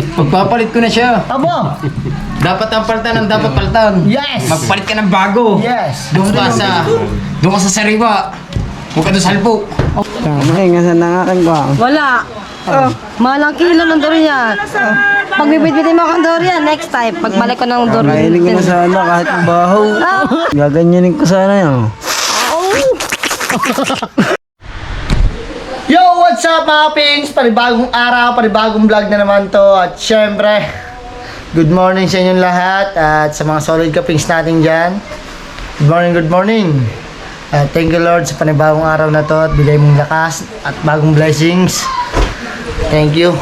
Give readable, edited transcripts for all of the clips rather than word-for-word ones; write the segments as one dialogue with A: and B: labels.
A: Pagpapalit ko na siya.
B: Abo!
A: Dapat ang palitan ang dapat palitan.
B: Yes!
A: Magpalit ka ng bago.
B: Yes!
A: Doon ka sa sariwa. Huwag ka doon sa halpo.
B: Okay, ngasan na nga kang kwa?
C: Wala. Malang kilo ng durian. Pag bibit-bitin mo akong durian, next time, pagbalik ko ng durian.
B: Kainin ko na sana kahit mabaho. Gaganyanin ko sana yun. Yo! What's up mga pings? Panibagong araw, panibagong vlog na naman to. At syempre, good morning sa inyong lahat. At sa mga solid ka-pings natin dyan. Good morning, good morning. Thank you Lord sa panibagong araw na to. At bigay mong lakas at bagong blessings. Thank you.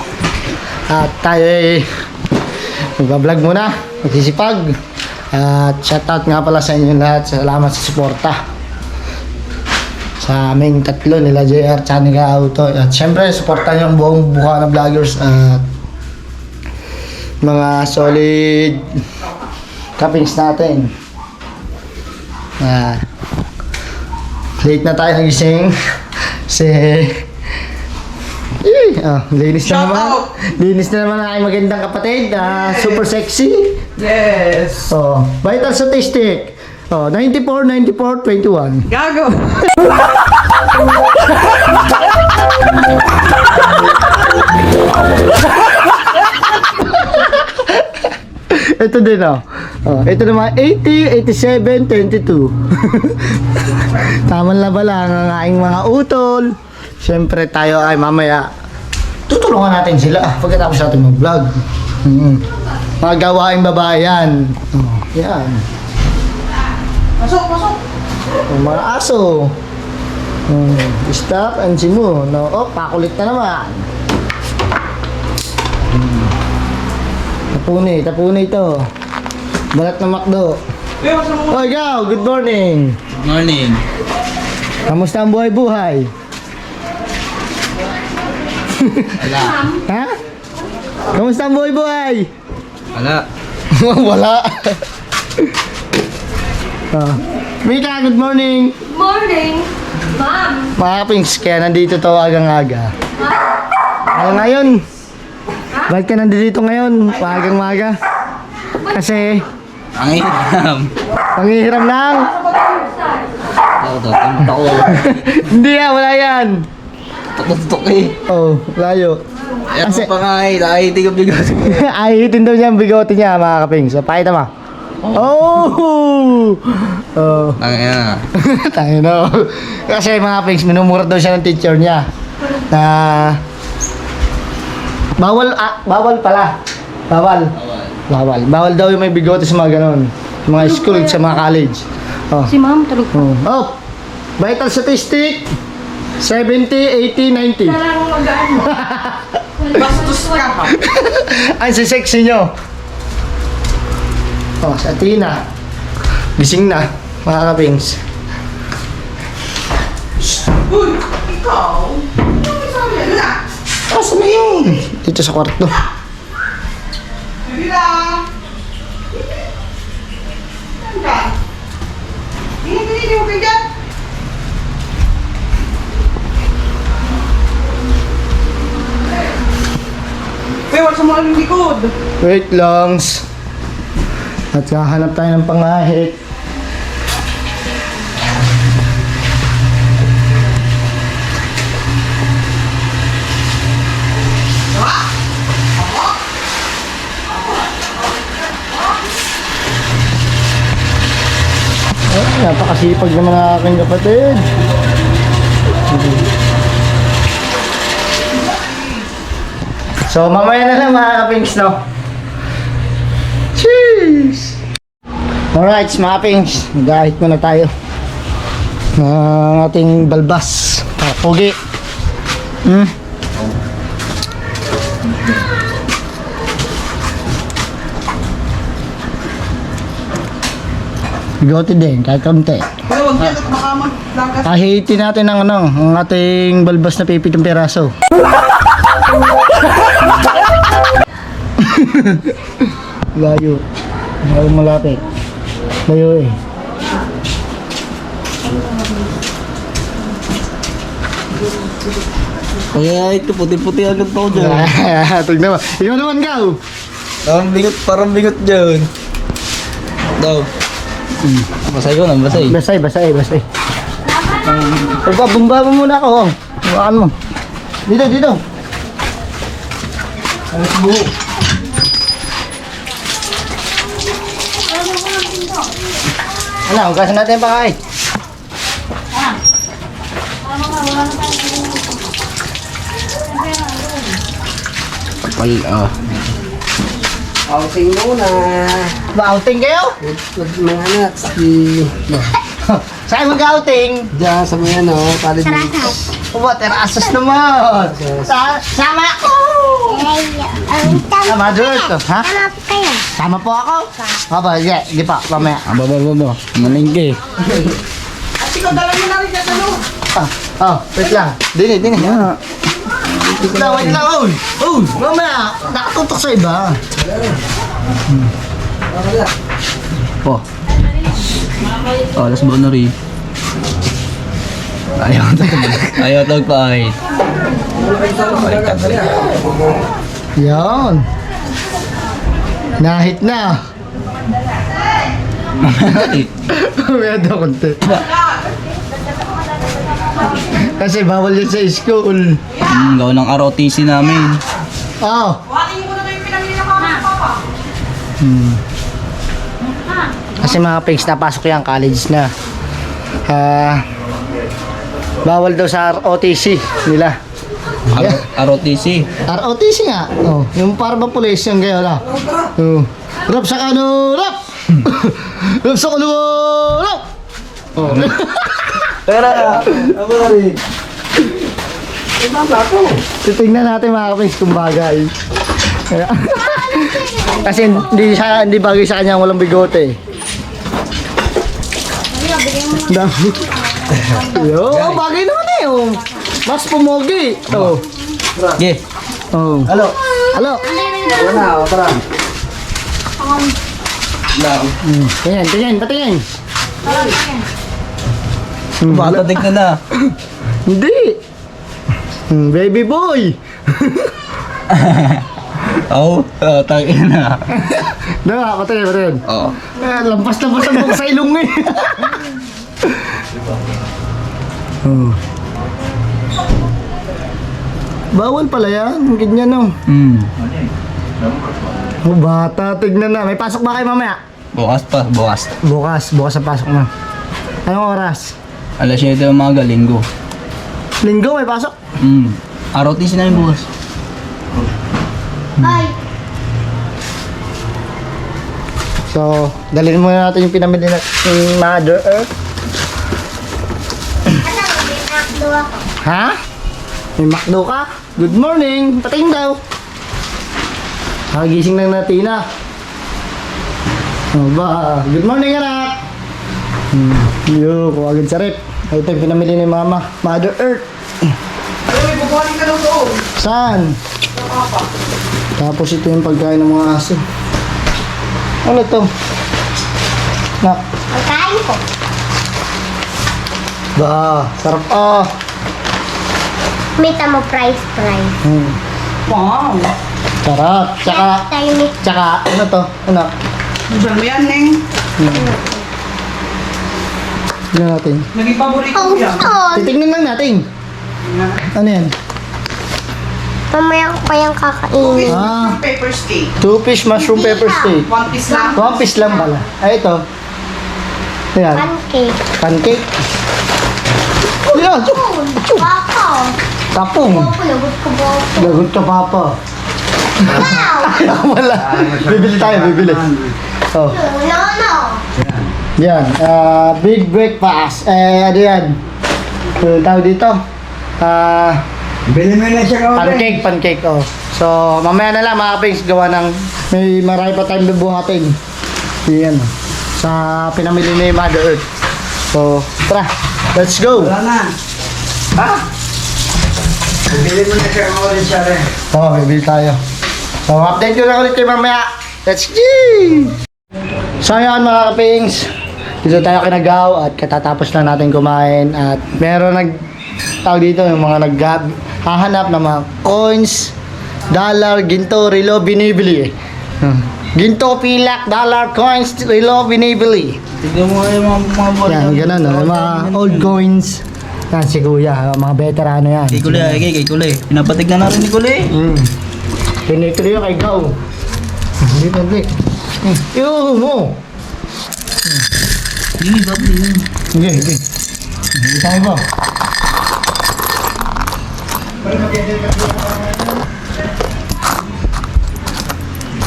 B: At tayo ay magbablog muna, magsisipag. At shoutout nga pala sa inyong lahat. Salamat sa suporta sa aming tatlo nila JR, Chanika Auto. At syempre, suporta niyo ang buong buka na vloggers at mga solid kapings natin. Late na tayo nagising. Linis na naman. Linis na naman ang aking magandang kapatid. Super sexy.
D: Yes!
B: Vital statistic. 94, 94, 21.
D: Gago!
B: Ito din ito naman 80, 87, 22. Tama na ba lang ang aking mga utol. Siyempre tayo ay mamaya tutulungan natin sila pagkatapos natin mag-vlog. Mga gawaing babae yan. Yan.
D: Pasok! Pasok!
B: Mga aso. Stop and simu. Pakulit na naman. Tapuni ito. Balat ng McDo. Ikaw, good morning.
A: Good morning.
B: Kamusta ang buhay-buhay?
A: Wala.
B: Ha? Kamusta ang buhay-buhay?
A: Wala.
B: Wala. Mika, good morning.
C: Morning, ma'am.
B: Mga pings, kaya nandito to agang-aga. Ngayon? Bakit ka nandito ngayon? Maagang-maga? Kasi
A: Ang hiram.
B: panghihiram lang.
A: Ako.
B: Hindi wala yan.
A: Tutok eh.
B: Layo.
A: Yan
B: Kasi-
A: mo pa nga eh. Nakahiti ka bigat.
B: Ay, hitin daw niya ang bigote niya, mga kapings. So, pakita mo.
A: Tangin na.
B: Tayo na. Kasi mga kapings, minumura daw siya ng teacher niya. Na bawal pala. Bawal daw yung may bigote sa mga ganon. Sa mga school, sa mga college.
C: Si ma'am, tulog pa.
B: Vital statistic 70, 80, 90.
C: Parang magaan.
D: Bastos ka pa!
B: Ay, si sexy nyo. Sa Tina. Gising na, mga kapings.
D: Uy! Ikaw? Ano sabi yan? Wala!
B: Saan na yun? Dito sa kwarto.
D: Hindi lang! Saan ka? Hindi mo kayo dyan? Wala sa mga likod!
B: Wait langs. At kahanap tayo ng pangahit. Napakasipag naman ang aking kapatid. So mamaya na lang mga kapings, no? Cheers! Alright mga kapings, mag-ahit muna tayo ng ating balbas para pogi. Bigote din, kahit konti.
D: Pero huwag yan at baka maglagas.
B: Ahitin natin ang ang ating balbas na 50 piraso. Layo. Layo malapit. Layo eh.
E: Kaya ito, puti-puti agad pa ako dyan.
B: Tignan mo. Ikaw naman, Gaw.
E: Parang bigot dyan. Daw. Basay ko na, basay.
B: Basay. Bumba mo muna ako. Hawakan mo. Dito. Alas buho. Ano, hugasan natin yung pakay.
A: Kapal,
D: Outing muna.
B: Ba-outing kayo?
D: With mga anak.
B: Saan mag-outing?
D: Diyan sa mga ano, college.
B: Uwa, terasas naman. Sama ako. Sama doon. Ha? Sama po ako. Aba, di pa. Mamaya.
E: Baba. Malingki.
B: Wait lang. Dini. Wait lang. Mamaya, nakatutok sa iba.
E: Po. Alas ba na rin? Ayaw tawag pa ay.
B: Yan. Nahit na. Mamaya daw konti. Kasi bawal yan sa school.
E: Gawa ng ROTC namin.
B: Kasi mga pigs napasok yan, college na. Bawal daw sa ROTC nila.
E: ROTC.
B: ROTC nga. Yung para ba police yung gaya na. Rap sa kano, rap! Rap sa kano, rap!
E: Tara! Ako na rin.
B: Titignan natin mga pigs kung bagay. Kasi hindi bagay sa kanya walang bigote. Dami. Bagay naman eh. Mas pumogi.
E: Yeah.
B: Halo.
D: Wala, tara.
B: Tingin, patingin.
E: Bata tignan na.
B: Hindi. Baby boy.
E: Tangin na.
B: Diba, patingin.
E: Oo.
B: Lampas ang buka sa ilong eh. Bawal pala yan. Ganyan no. Bata, tignan na. May pasok ba kayo mamaya?
E: Bukas.
B: Bukas ang pasok na. Anong oras?
E: Alas 7 ng umaga, linggo.
B: Linggo may pasok?
E: ROTC namin bukas.
B: So, dalhin muna natin yung pinamili na yung Mother Earth. Ha? May McDo ka? Good morning! Patingin daw! Nakagising lang na Tina. Good morning anak! Yo, agad sa rep. Ito yung pinamili ni Mama. Mother Earth.
D: Bubuhanin ka daw doon.
B: Saan? Tapos ito yung pagkain ng mga aso. Ano to?
C: Pagkain ko.
B: Sarap
C: Mita mo price.
D: Wow.
B: Sarap. Tsaka, ano to? Ano?
D: Diyan mo yan, Neng.
B: Tignan natin.
D: Naging paborito ko yan.
B: Titignan lang natin. Ano yan?
C: Mamaya ko kayang kakainin.
D: Pepper steak.
B: 2-piece mushroom pepper steak.
D: 1 piece lang.
B: 1 piece lang pala. Ay, ito. Ayan.
C: Pancake.
B: Pancake. Ayan.
C: Papa.
B: Tapong.
C: Lagot ko ba?
B: Lagot ka, Papa.
C: Wow.
B: Wala. Bibili tayo, bibili. Oh.
C: No.
B: Yan. Big breakfast. Ano yan? Tawag dito.
D: Bilhin mo na siya ka.
B: Pancake. Oh. So, mamaya na lang mga kapings gawa ng may marami pa tayong bubuhatin. Yan. Sa pinamili ni Mother Earth. So, tara. Let's go.
D: Wala na. Ha? Bilhin mo na siya ulit siya rin.
B: Oo, bibili tayo. So, update ko na ulit kayo mamaya. Let's go! So, yan mga kapings. Dito tayo kinagaw at katatapos lang natin kumain. At meron tawag dito, yung mga hahanap ng mga coins, dollar, ginto, relo, binibili. Ginto, pilak, dollar, coins, relo, binibili.
E: Tignan mo yung mga bola.
B: Yan, ganun, no? Yung mga old coins. Yan, si Kuya, mga veterano yan.
E: Kay Kulay, kay Kulay. Pinapatignan natin ni Kulay.
B: Pinituloy yung kay Gao. Hindi, hindi. Iyo mo.
E: Hindi, dapat yun.
B: Hindi, hindi. Hindi tayo ba?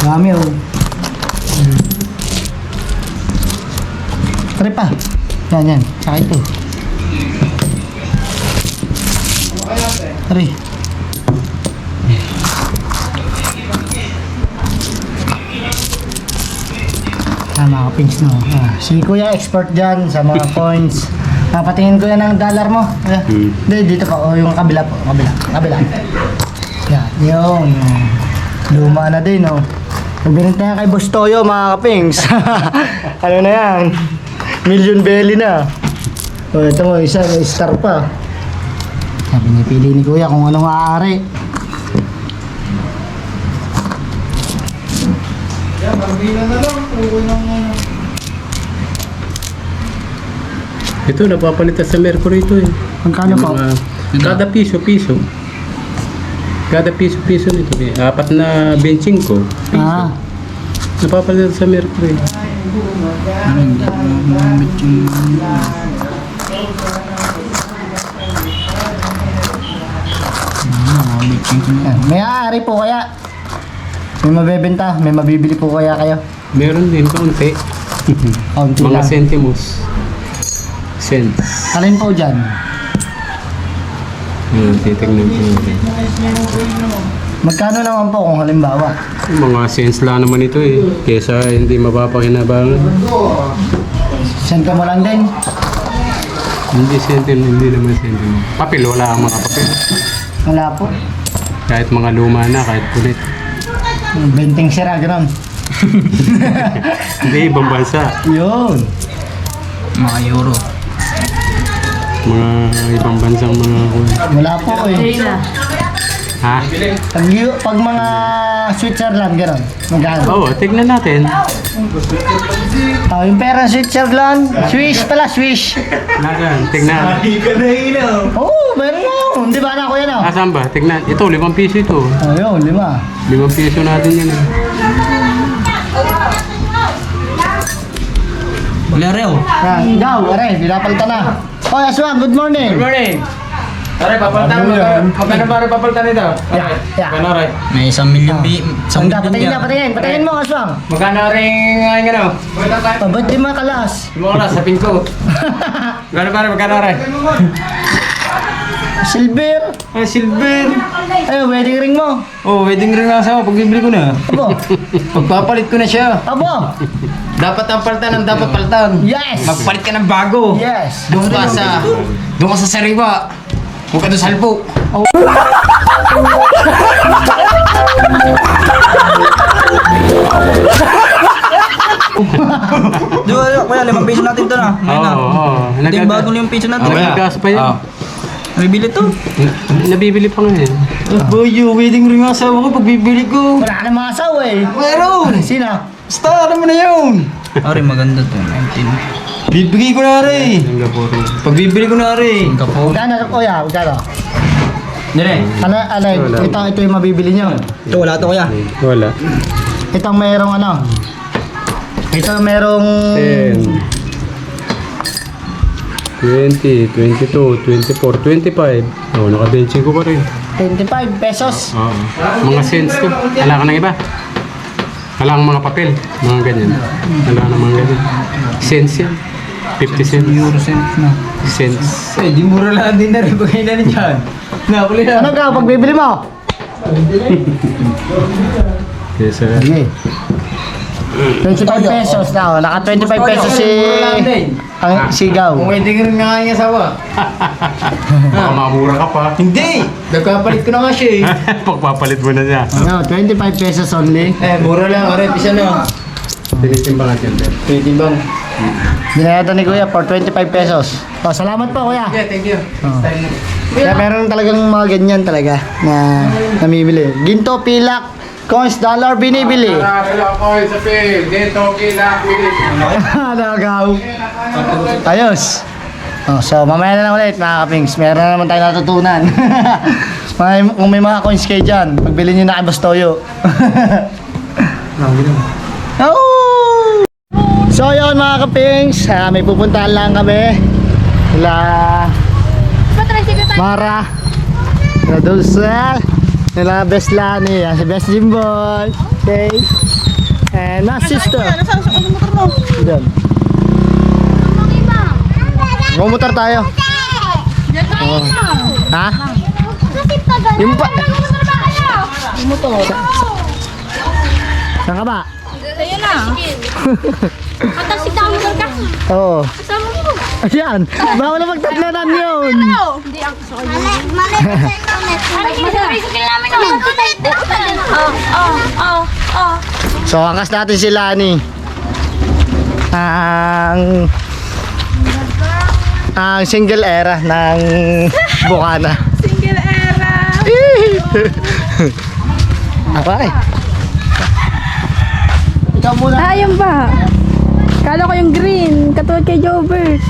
B: Dami oh. Tari pa. Yan, yan. Saka ito. Tari. Mga kapings no. Si Kuya expert dyan sa mga coins. Patingin ko yan ng dollar mo. Hindi, dito pa. O, yung kabila po. Kabila. Yan, yun. Luma na din, no. Nagbinenta yan kay Boss Toyo, mga kapings. Ano na yan? Million belly na. O, ito mo, isa, may star pa. Pinipili ni Kuya kung anong aari.
A: Ito, napapalitan sa Mercury ito eh.
B: Magkano po?
A: Kada piso. Kada piso nito eh. 4 na benching ko.
B: Ah,
A: Napapalitan sa Mercury.
B: yan. May aari po kaya. May mabebenta, may mabibili po kaya kayo.
A: Meron din kaunti.
B: Kaunti
A: Mga
B: lang.
A: centimos. Cents.
B: Alin po dyan?
A: Yun, titignan ko.
B: Magkano naman po kung halimbawa?
A: Mga cents lang naman ito eh. Kesa hindi mapapakinabangan.
B: Send ka mo lang din.
A: Hindi naman centimo. Papel, wala ang mga papel.
B: Wala po.
A: Kahit mga luma na, kahit kulit.
B: Benting sira, gano'n.
A: Hindi, ibang bansa.
B: Yun.
E: Mga euro.
A: Mga ibang bansang mga
B: Wala po eh.
A: Ha?
B: Pag mga Switzerland, gano'n. Magkano?
A: Oo, tignan natin.
B: Oh, yung pera Switzerland. Swiss pala, Swiss.
A: Nagan, tignan.
B: Oo, oh, meron na yun. Di ba na ko yan oh?
A: Asan ba? Tignan. Ito, 5 piso ito.
B: Oh, yun, 5.
A: 5 piso natin yan eh.
E: Lareo.
B: Yan, daw, are, pinapalitan na. Oh, Aswang, good morning.
D: morning! Tara, papalitan mo. Magkano ba rin papalitan ito?
B: Yeah, yeah.
D: Magkano rin?
E: May 1 million
B: Sanda, patayin mo, Aswang.
D: Magkano rin ngayon ano?
B: Oh, ba't di makalas?
D: Yung mga oras, sa pinto. Magkano rin?
B: Silver.
D: Ah, silver.
B: Ay, wedding ring mo.
D: Oh, wedding ring nga sa pagbibili ko na.
B: Abo.
D: Pagpapalit ko na siya.
B: Abo.
D: Dapat ang palitan ang dapat palitan.
B: Yes.
D: Magpalit ka ng bago.
B: Yes.
A: Doon ka sa sariwa. Huwag ka doon sa halpo.
E: Di ba, kuya, 5 piso natin to na. Ngayon na.
A: Oo.
E: Ito yung bagong 5 piso natin.
A: Nagagas pa yan.
E: Nabibili to.
A: Nabibili pa nga yan.
D: Boy, yung wedding ring nga sa ako pagbibili ko.
B: Wala ka na mga asawa eh.
D: Meron!
B: Sino?
D: Basta, alam mo na yun.
E: Ari, maganda to. 19.
D: Bibigay ko na rin.
A: Singapore.
D: Pagbibili ko na rin.
E: Singapore.
B: Magkano, kuya? Magkano?
D: Dire.
B: Ano, ito yung mabibili nyo.
E: Ito, wala to kuya.
A: Wala.
B: Itong merong ano. Ito merong
A: 10, 20, 22, 24, 25. Oo, naka-benching ko pa rin.
B: 25 pesos.
A: Oo. Mga cents to. Wala ka ng iba. Wala kang mga papel. Mga ganyan. Wala ka ng mga ganyan. Cents yan. 50 cents.
E: Euro cents na.
A: Cents.
D: Eh, di mura lang din na rin pagkain na rin dyan. Nakuli na.
B: Ano ka pag bibili mo?
A: Kesa,
B: Sige. 25 pesos na. Oh. Naka 25 pesos si ang sigaw.
D: Kung wedding ring nga yung asawa.
A: baka mamura ka pa.
D: Hindi! Nagkapalit ko na nga siya eh.
A: Pagpapalit mo na siya.
B: No, 25 pesos only.
D: Eh, mura lang. Aray, pisa na.
A: Tinitimbangan yan, Ben.
D: Pwede bang?
B: Binayatan ni Kuya for 25 pesos. Oh, salamat po Kuya.
A: Yeah, thank you.
B: Oh. Kaya meron talagang mga ganyan talaga na namimili. Ginto, pilak, coins, dollar binibili.
A: Hello, ako sa pil. Dito, kila, pilit.
B: Nagaw. Ayos. Oh, so mamaya na lang ulit mga kapings. Meron na naman tayo natutunan. Kung may mga coins kayo dyan, pagbili nyo na kay Bastoyo. Oh! So yun mga kapings, may pupuntahan lang kami. Nila Mara, nila Dulce, nila Best Lani, si Best Jimboy, okay, and my sister. Diyan. Bumotor tayo. Oh. Ha? Yung pa... Bumotor. Saan ka ba?
F: Sa'yo na. Matasig na motor ka.
B: Oo.
F: Kasama mo.
B: Ayan. Bawal na magtatlanan yun.
F: Hindi ako sa kanya. Ano yung sa namin oh.
B: So, angkas natin si Lani. Ang single era ng Bukana.
F: Single era.
B: Apay. Ikaw muna.
F: Ayun ba? Kala ko yung green, katulad kay Jobert.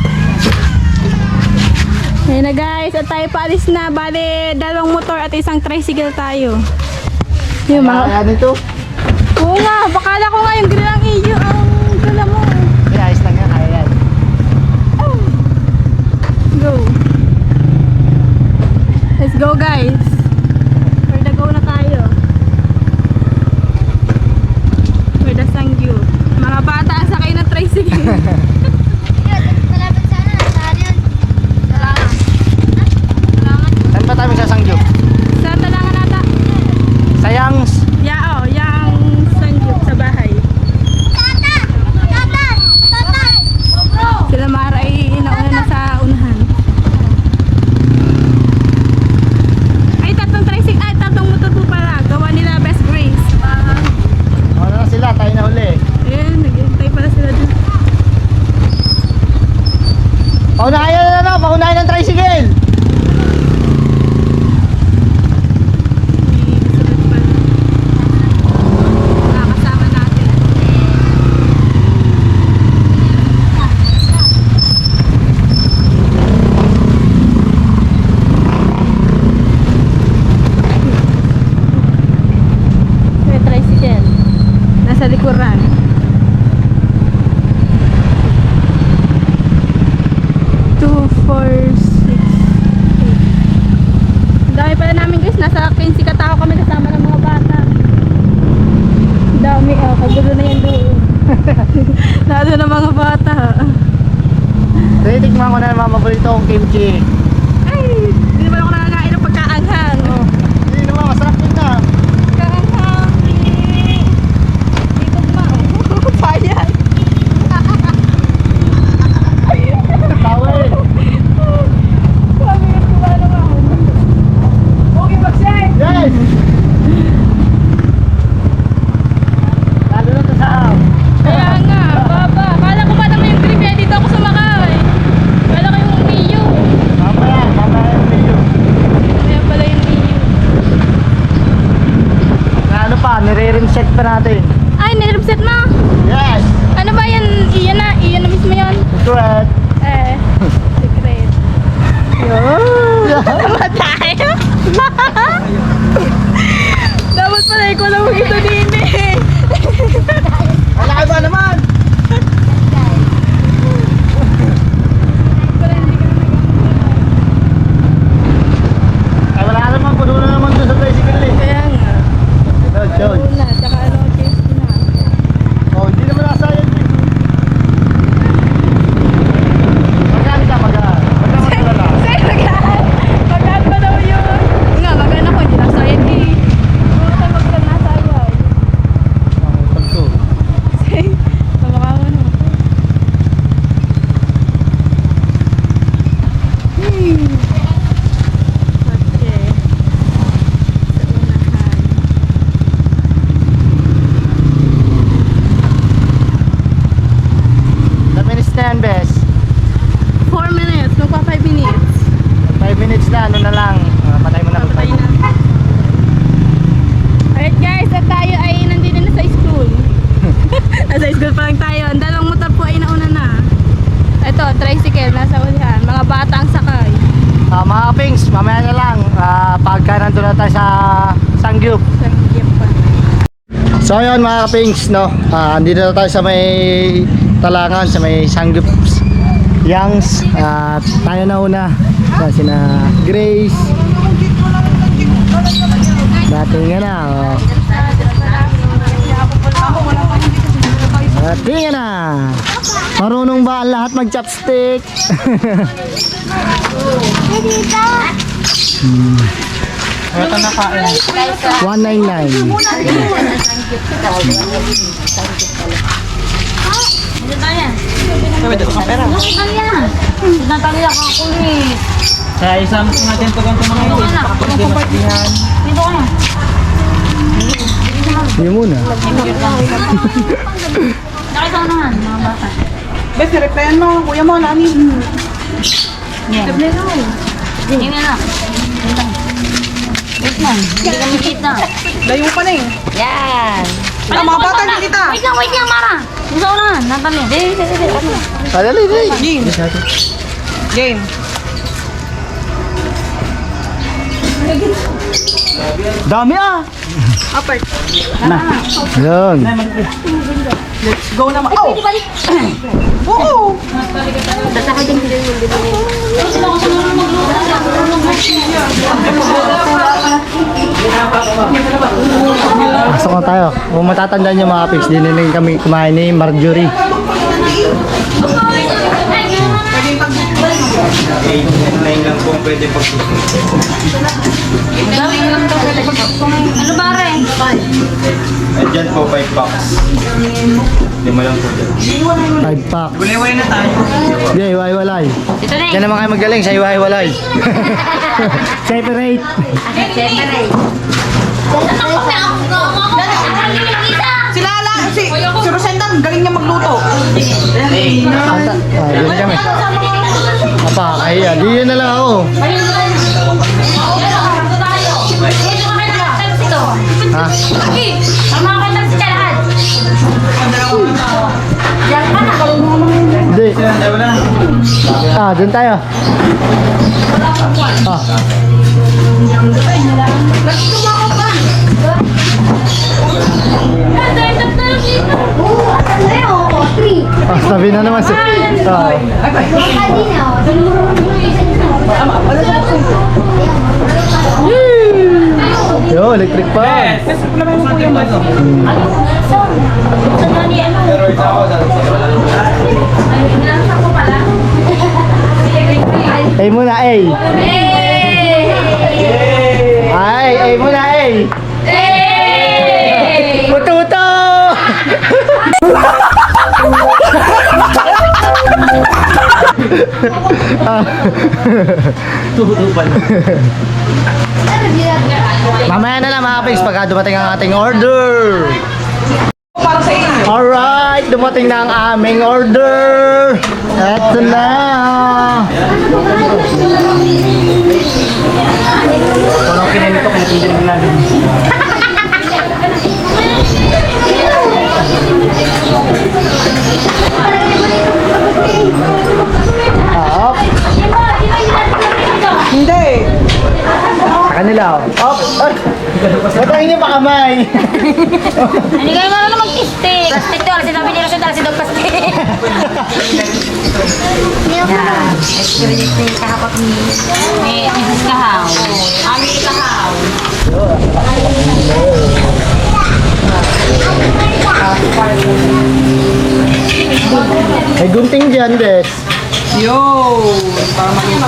F: Ayun na guys, at tayo paalis na. Bale, 2 motor at 1 tricycle tayo. Yung mga...
B: Ano ito?
F: Oo nga, bakala ko nga yung green ang iyo, ang gala mo.
B: Ayos lang yan. Kaya yan.
F: Go. Let's go guys. For the go na tayo. For the Sangyu. Mga bata ang sakay ng tricycle.
B: Saan pa tayo magsasangyo?
F: Sa talangan nata.
B: Sayang.
F: Yao, yang Sangyu sa bahay. Sila Mara ay inauna na sa unahan. Ay, 3 tricycle. Ay, 3 motor po pala. Gawa nila Best Grace.
B: Ano na sila? Tayo na huli.
F: Ayun, naghihintay pala sila dun.
B: Paunahin na na. Paunahin ng tricycle.
F: Sunod pala. Nakakasama natin. May tricycle. Nasa likuran. Two, four, six, eight. Ang dami pala namin guys. Nasa 15 katao kami kasama ng mga bata. Ang dami kagulo na yan doon. Lalo ng mga bata.
B: Titikman ko na naman mabalito kong kimchi.
F: Ay, hindi naman ako nakakain ng pagkaanghang.
B: Hindi naman, masarap yun na.
F: Pagkaanghang. Dito ma. Payan.
B: Tawa eh.
F: Sabi nga tuwa naman. Okay, mag-shine.
B: Yes! Lalo na ito sa
F: Kaya nga, baba. Kala ko ba naman yung green kaya dito ako sumakay. Kala ko yung Mio.
B: mamaya yung video.
F: Kaya pala yung Mio.
B: Na ano pa, nire-reset pa natin.
F: Ay, nilipset mo.
B: Yes!
F: Ano ba yan? Iyan na mismo yun.
B: Secret!
F: Secret. Yun. Tama tayo. Dapat pala ikaw lang ito din eh.
B: Wala ka ba naman?
F: Pala hindi ka na
B: Ay wala naman, puno na naman doon sa tricycle eh.
F: Kaya nga.
B: Yun.
F: Una, tsaka ano, change na.
B: Oh, hindi naman nasayang eh. Magkano ka magaan? Magkano magalala?
F: Sir, magaan pa daw yun. Nga, magaan ako, hindi nasayad eh. Puro ka magkaan nasayad. Good pa lang tayo. Ang dalawang motor po ay nauna na. Ito, tricycle, nasa ulihan. Mga bata ang sakay.
B: Mga kapings, mamaya na lang. Pagka nandun na tayo sa Sangyup.
F: Sanggip pa.
B: So ayun mga kapings, no? Andito na tayo sa may Talangan, sa may Sangyup Yangs. Tayo na una. Sina Grace. Dating na. Oh. Dating na. Marunong ba ang lahat mag-chopstick? 199.
E: Kaya isama natin ito ganito mga ito. Hindi masabihan.
B: Hindi muna.
G: Bes, replyan mo, kuya mo, namin. Layo pa na eh.
C: Yan.
G: Ano, mga bata, hindi kita.
C: Wait lang, Mara. Gusto ko na, Natalie.
B: Padali, dali.
G: Game. Game.
B: Dami ah.
G: Apart.
B: Yun.
G: Let's go naman. Oh! Oo!
B: Pasok na tayo. Kung matatandaan niyo mga pigs, diniling kami kumain ni Marjorie.
D: lang po pwede pagsusunod.
C: Ano ba rin?
D: Dyan po 5 packs. 5 lang po dyan.
B: 5 pack.
E: Walay-walay na tayo.
B: Hindi, iwahiwalay.
C: Ito na
B: Diyan naman kayo magaling sa iwahiwalay. Separate.
C: Separate.
G: Si Rosenda, galing niya magluto.
B: Diyan kami. Apa, kaya. Di yun na lang ako. Ha? Hindi. Dun tayo. Sabi na naman si... Yo, electric pan. Ay muna, ay. Ay muna, ay. Pututo! Mamaya na lang mga pigs pagka dumating ang ating order.
G: Para sa inyo.
B: Alright, dumating na ang aming order. Eto na. Parang kinento kung hindi rin natin. Up.
G: Hindi.
B: Sa kanila. Up. Batangin niyo pa kamay.
C: Hindi kayo marunong mag-stick. Plastic to, sinabi ni Rosenda, si Dog Plastic. Yan. Experience ni kahapot ni Mrs. Kahaw. Ami Kahaw.
B: May gunting dyan, Des.
G: Yo! Para makita.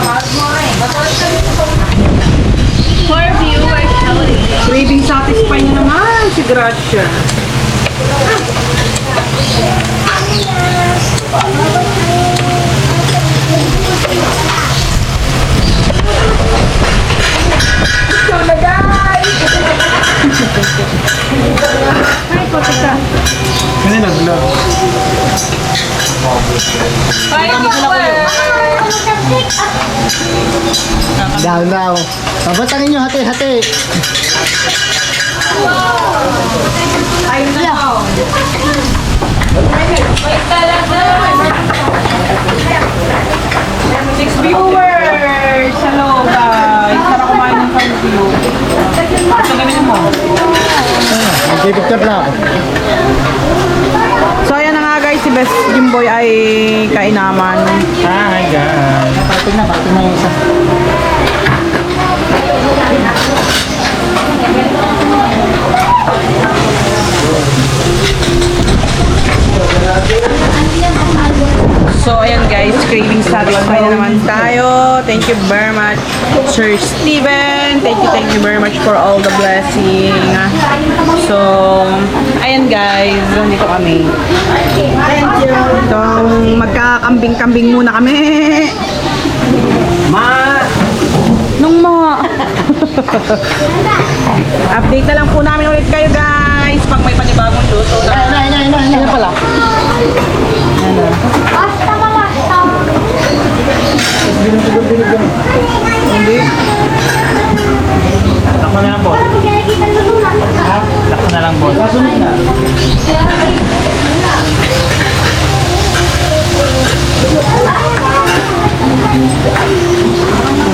F: For viewers,
G: Craving satisfy niya naman si Gracia.
B: Kanina vlog. Down now. Pabatangin nyo hati-hati.
G: Ayun na. Tingnan mo.
B: Mag-picture na ako.
G: So ayan na nga guys, si Best Jimboy ay kainaman.
D: Hi guys.
B: Parting na yung isa.
G: So ayan guys, craving satisfied na naman tayo. Thank you very much, Sir Steven. Thank you very much for all the blessing. So, ayan guys, nandito kami. Thank you. So, magkakambing-kambing muna kami. Nung mga update na lang po namin ulit kayo guys pag may panibagong luto na.
B: Ayun pala.
G: Hindi.
D: Takbo na lang boss. Takbo na lang boss.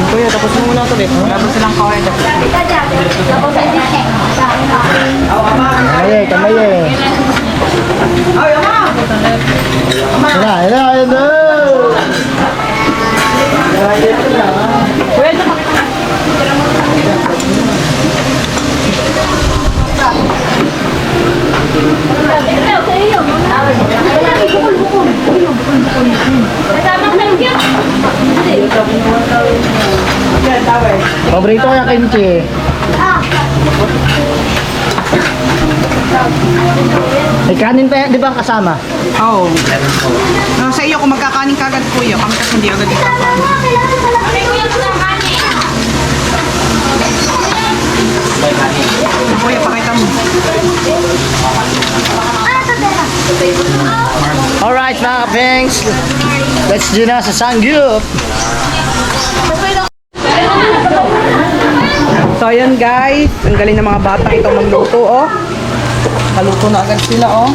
G: Kuya, tapos mo muna ito eh. Wala ba silang kaway dito?
B: Kamaye. Ayun na.
G: Kuya, ito
B: Paborito ko yung kimchi. May kanin pa yan, di ba kasama?
G: Oo. Sa iyo, kung magkakanin ka agad kuya, kami kasi hindi agad ito. Kuya, pakita mo.
B: Alright mga kapings, let's do na sa Sangyup.
G: So ayan guys, ang galing ng mga bata ito magluto oh. Kaluto na agad sila oh.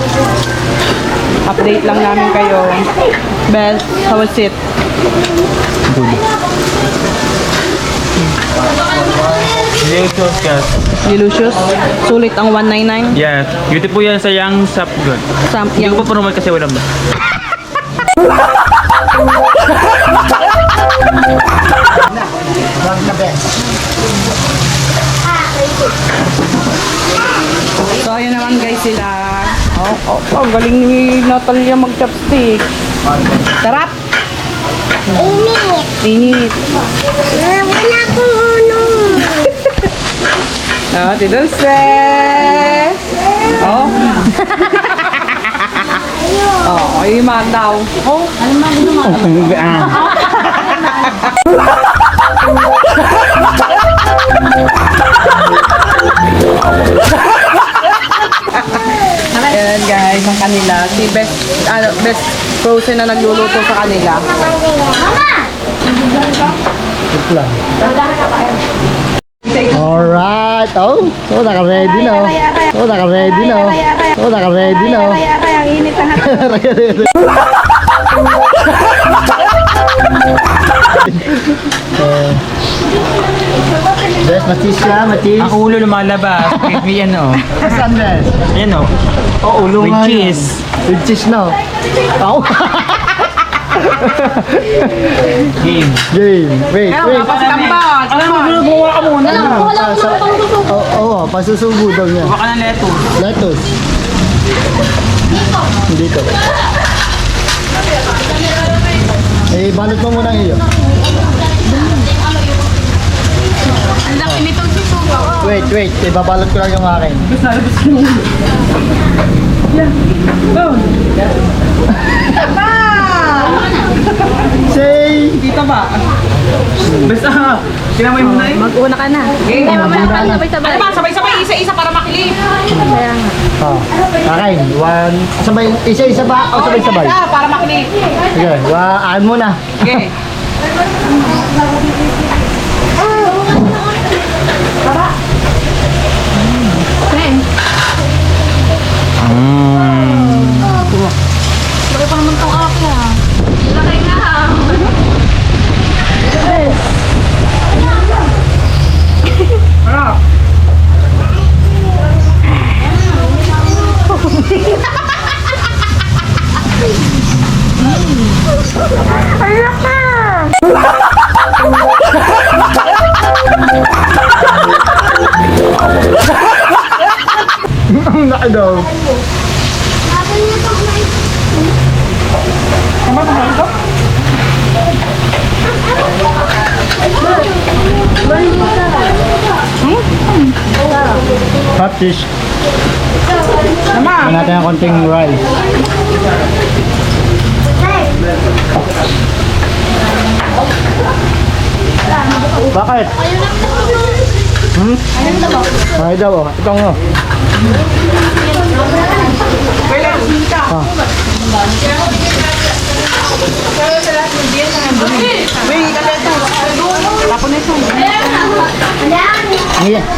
G: Update lang namin kayo. Beth, how was it?
D: Delicious guys.
G: Delicious. Sulit ang 199.
D: Yes. Beauty po yan sa Yang Sapgood. Hindi
G: Yang
D: ko pa promote kasi walang ba.
G: So ayun naman guys sila. Oh, galing ni Natalia mag-chopstick. Sarap. Init.
C: Wala akong uno.
G: Ate Dulce. Oh. Oh, ay daw. Oh, ano man? Ayan guys, ang kanila. Si Best Frozen na nagluluto sa kanila.
B: Alright, naka-ready na. Naka-ready na. Naka-ready na.
F: Kaya ang init ang
B: Bes, matis siya, matis.
D: Ang ulo lumalabas. May ano.
B: Saan, Bes?
D: Ayan o.
B: Ulo
D: With
B: nga
D: cheese.
B: yun. With cheese, no? Ako.
D: Game.
B: Game. Wait.
G: Pasitambag!
D: Alam mo, gumawa ka muna.
B: Oo, pasusubo daw niya.
D: Baka ng lettuce.
B: Lettuce. Dito. Balot mo muna iyo.
F: Ang laki nitong susubo.
B: Wait. Ibabalot ko lang yung akin. Say!
G: Dito ba?
D: Basta, kinamay mo na eh.
C: Mag-una ka na.
F: Hindi, mamaya pa sabay-sabay.
G: Ano ba? Sabay-sabay, isa-isa para makilip.
B: Okay, one. Sabay, isa-isa ba? O sabay-sabay?
G: Isa, para makilip.
B: Sige, one muna.
G: Okay.
F: Laki pa naman tong ako ah. Laki na ah.
B: Ciao. Hot dish. Lagyan natin ng konting rice. Bakit? Ay daw, oh. Ito nga.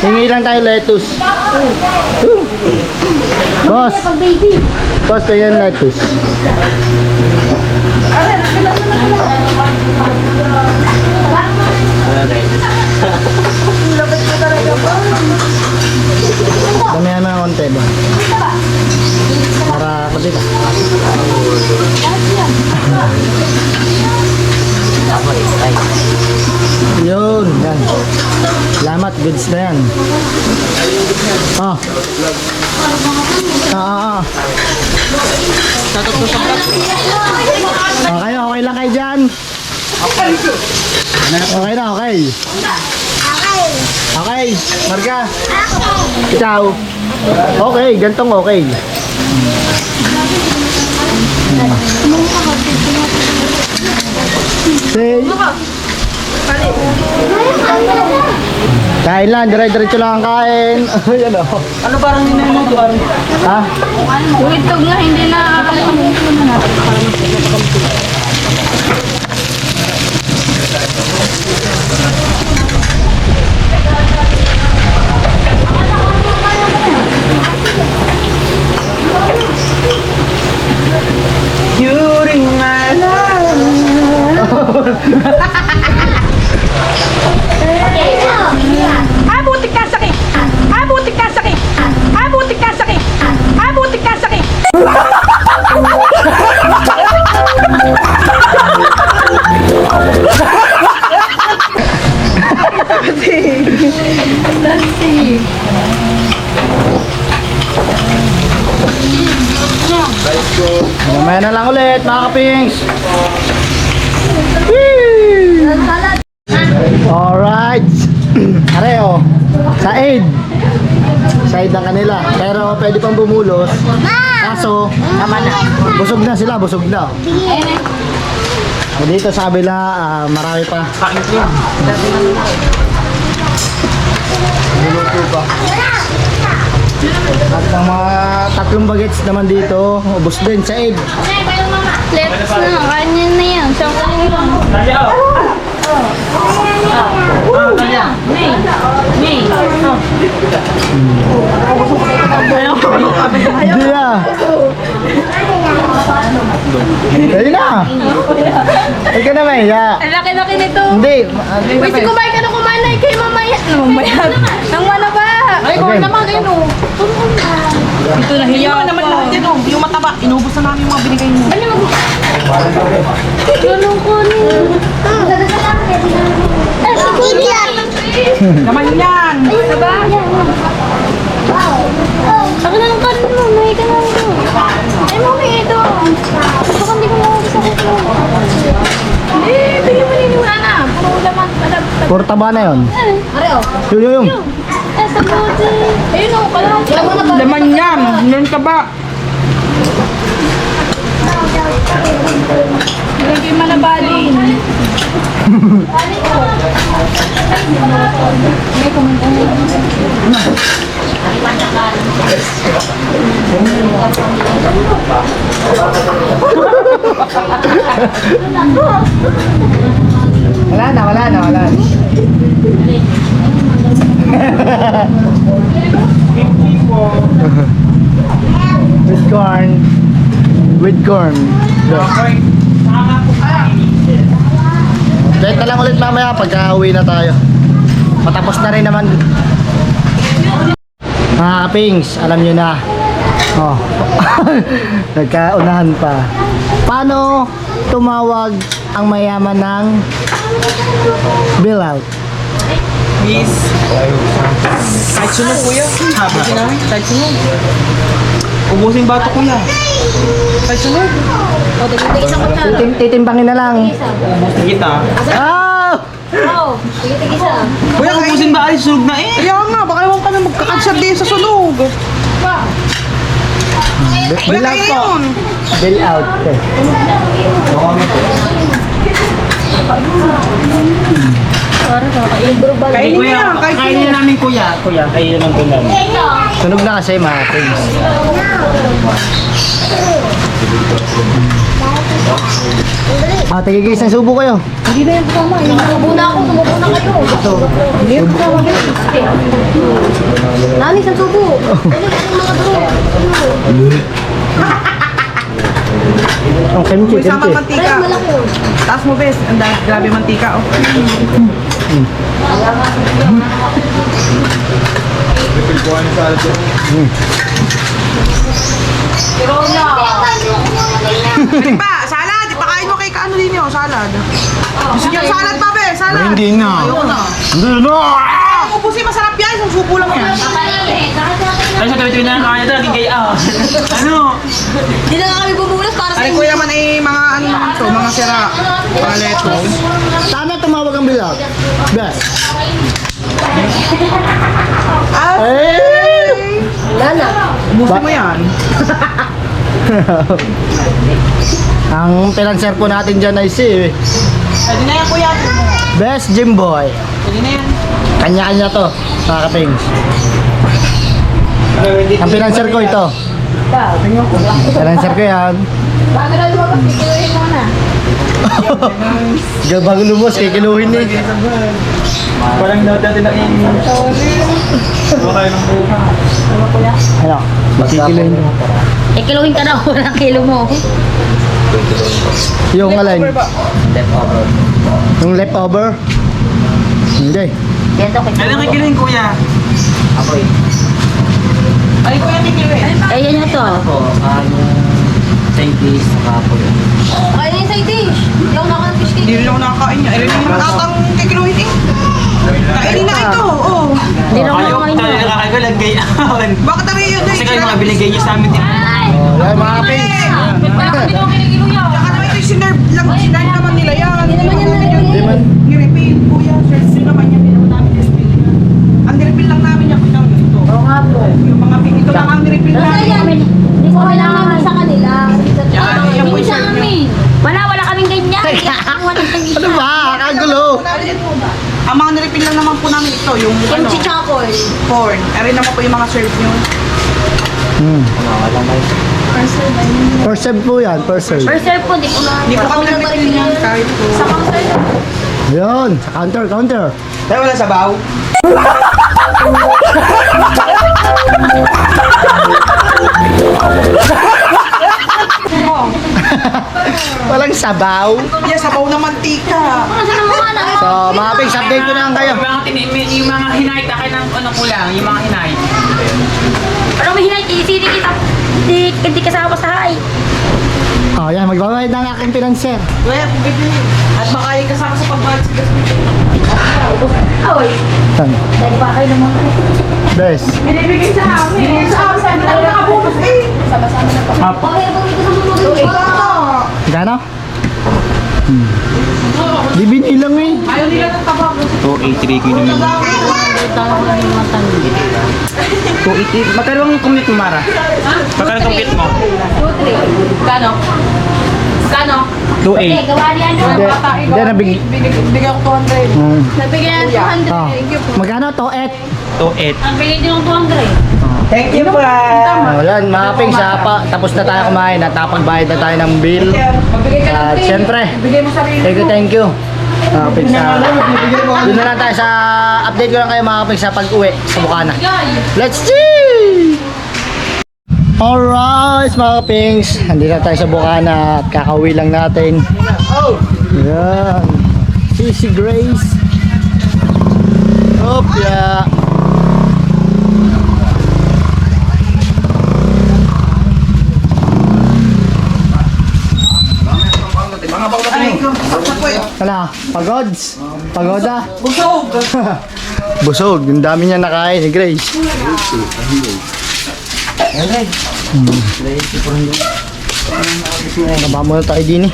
B: Hingi lang tayo lettuce. Boss. Boss, kaya yung lettuce. Damihan na ng konti ba? Para kasi ka. Yun, yan. Salamat, goods na yan. Okay lang kayo dyan. Okay na, okay. Okay, Marga. Ikaw. Okay, gantong okay. Say. Kain lang, dire-diretso lang ang kain. Yan o.
G: Ano parang ninay mo?
B: Ha?
F: Yung itlog na hindi na
G: During my life. Abutik ka sakit! Abutik ka sakit! Abutik ka sakit! Abutik ka sakit!
B: Mamaya na lang ulit, mga kapings. Alright. Areo. Said. Said ng kanila. Pero pwede pang bumulos. Kaso, busog na sila, busog na. Dito sa kabila, marami pa. Luluto pa. At ang mga tatlong bagets naman dito, ubos din sa egg.
F: let's na. Kanya na yan. Saan ka lang
B: Hindi na. Ayun na. Ay ka na may, ya.
F: Ang laki-laki nito.
B: Hindi.
F: Uy, si kumain ka na kumain na. Ikay mamaya. Mamaya. Nang mana ba? Ay,
B: Okay.
F: naman ganyan o.
G: Ito na hiya naman lahat yan oh. Yung mataba, inubos na namin yung mga binigay mo.
F: Ano mag... Ganun ko niya.
G: Naman yan!
F: Diba? Saka na lang ka mo. May ka na ito. Ay, mami, ito. Baka hindi ko mawag sa kuko. Eh, bigyan mo niniwala na. Puro laman.
B: Puro taba na yun.
F: Areo.
B: Yung.
F: Eto buti. Ayun o, pala.
G: Laman yan! Meron ka ba?
F: Lagay mo na balin. May kumanta na.
B: Wala na. With corn. Kahit na lang ulit mamaya pagka uwi na tayo. Matapos na rin naman. Mga kapings, alam nyo na. Oh. Nagkaunahan pa. Paano tumawag ang mayaman ng bill out?
G: Yes. Kahit sunog kuya. Happy namin. Kahit sunog.
E: Ubusin bato ko yan.
G: Ay, sunod.
C: O, tigil-tigil sa kanya.
B: Titimbangin na lang.
E: Kita.
B: Ah!
C: Oo, tigil-tigil sa.
E: Kuya, ubusin ba ay sunog na eh?
G: Kaya nga, baka naman kami magkakansad din sa sunog. Kuya,
B: Bill out
G: kainin
B: po.
G: yun.
B: Bill out.
G: Kainin niya,
E: Kainin na namin kuya. Kuya, kainin naman kuya.
B: Sunog na kasi mga things. Tigigis ng subo kayo.
C: Tumubo na ako, tumubo na kayo. Nani, sa subo.
B: Ang kimchi,
G: May sama
B: kimchi.
G: mantika.
C: Malaki yun.
G: Taas mo, bes. Ang grabe mantika, oh. Pwede pa, salad. Ipakain mo kay kaano din yun, salad. Gusto niyo salad pa, be? Salad.
B: Hindi na.
G: Ayoko na.
B: Hindi na.
G: Ubusin, masarap yan. Isang subo lang yan.
E: Ay, sa tabi-tabi na kaya ito, naging gaya. Ano?
C: Hindi na nga kami bumulas para sa
G: Ay,
C: inyo.
G: kuya man ay mga ano naman to, mga sira. Mga lettuce.
B: Sana tumawag ang bill out. Best.
G: Ah,
B: Eh!
C: Lala.
G: ubusin mo yan.
B: Ang pinanser po natin dyan ay si
G: Pwede na yan, kuya.
B: Best Gym Boy.
G: Pwede na yan.
B: Kanya-kanya to, mga kapings. Ang pinanser ko ito. Pinanser ko yan.
C: Bago na lumabas, pikiluhin mo na.
B: Bago lumos, kikiluhin eh.
E: Parang natin na yung... Wala kayo ng buka.
B: Ano? Kikiluhin mo.
C: Ikiluhin ka na, walang kilo mo.
B: Yung alin? Yung leftover? Hindi.
C: Yan to,
E: Ano kikiluhin kuya?
G: Ay, kuya, tigilin.
C: Eh, yan na to.
D: Thank you sa kapo.
C: Kaya na yung side dish. Hindi ako nakafish cake.
G: Hindi rin ako nakakain niya. Ay, rin naman atang kikiluhin eh. Kainin na ito, oo.
C: Hindi na ako
E: Ayaw
C: nakakain
E: tayo
C: yun.
E: nakakain lang gayaon.
G: Bakit ang yun?
E: Kasi kayo mga binigay niyo sa amin din.
B: Yan mga kapings.
G: Tsaka naman ito yung sinerve lang. Sinerve naman nila yan. Hindi naman yan
B: Hindi man.
G: Ni-refill, kuya. Sir naman yan. Hindi naman namin ni-refill yan. Ang ni-refill lang namin yan. Kuya, ito.
C: Oo nga po.
G: Yung mga ping ito lang ang ni-refill
C: Basta
G: namin.
C: yan, hindi ko kailangan sa kanila.
G: Yan, yan po yung serve nyo.
C: Wala kaming ganyan.
B: Ano ba? Kagulo.
G: Ang mga ni-refill lang naman po namin ito. Yung ano,
C: Kimchi chocolate.
G: corn. Ay, rin naman po yung mga serve nyo.
B: Per serve po yan, per serve.
C: Per serve po, hindi po na.
G: Hindi po kami nag-refill yan. Kahit po.
C: Sa counter na po.
B: Yun, sa counter, counter.
E: Tayo wala sabaw.
B: Walang sabaw.
G: Yes, sabaw na mantika.
C: Ano sa mga anak?
B: So, mga kapings, update ko na lang kayo.
E: Yung mga hinahit akin ng ano ko lang, yung mga hinahit.
C: Ano may hinay, isili kita. Hindi kasama sa hay.
B: Oh, yan, magbabayad ng aking pinanser.
G: Kuya, bibili. At baka yung kasama sa pagbayad sa gas.
C: Oy,
B: Yan.
C: dahil pa kayo naman.
B: Best.
G: Binibigay sa amin. Binibigay sa amin. Sabi namin nakabunot eh.
C: Sama-sama na po.
B: Apo.
C: Okay, kung ito sa mga
B: Gano? Di binilang eh.
G: Ayaw nila ng tabak.
E: 283 ko yun naman. 280. Magkano ang commute mo, Mara? Magkano ang commute mo?
G: Kano? Kano?
E: 280.
C: gawa niya ano?
B: Hindi, nabig...
G: Bigyan ko 200.
C: Nabigyan ng 200.
B: Oh. Magkano to, et?
E: 280.
C: Nabigyan din ng 200.
E: Thank you, pa.
B: Oh, yan, mga kapings, tapos na tayo kumain at napagbayad na tayo ng bill.
G: Magbigay ka
B: At syempre,
G: Bigay mo sarili.
B: thank you. Kapings, doon na lang tayo sa update ko lang kayo mga kapings sa pag-uwi sa Bukana. Let's see! Alright mga kapings, andito na tayo sa Bukana at kakauwi lang natin. Yan. Sissy Grace. Opya. Ano? Pagods? Pagoda?
G: Busog.
B: Busog. Yung dami niya nakain ni Grace. Kaba muna tayo din eh.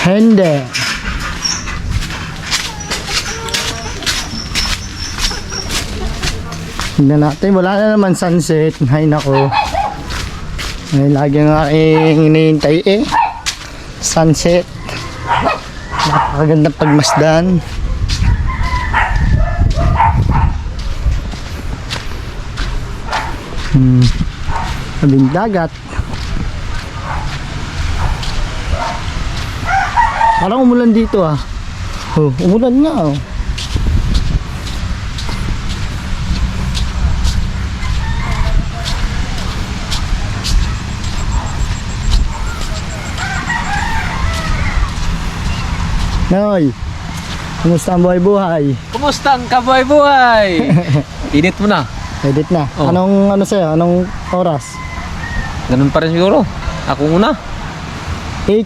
B: Hindi. Tignan natin, wala na naman sunset. Hay nako. Ay, lagi nga hinihintay eh. Sunset. Napakagandang pagmasdan. Tabing dagat. Parang umulan dito ah. Oh, umulan nga oh. Noy, kumusta ang buhay-buhay?
E: Kumusta ang kabuhay-buhay? Init mo na.
B: Edit na.
E: Oh.
B: Anong ano sa'yo? Anong oras?
E: Ganun pa rin siguro. Ako muna.
B: 8.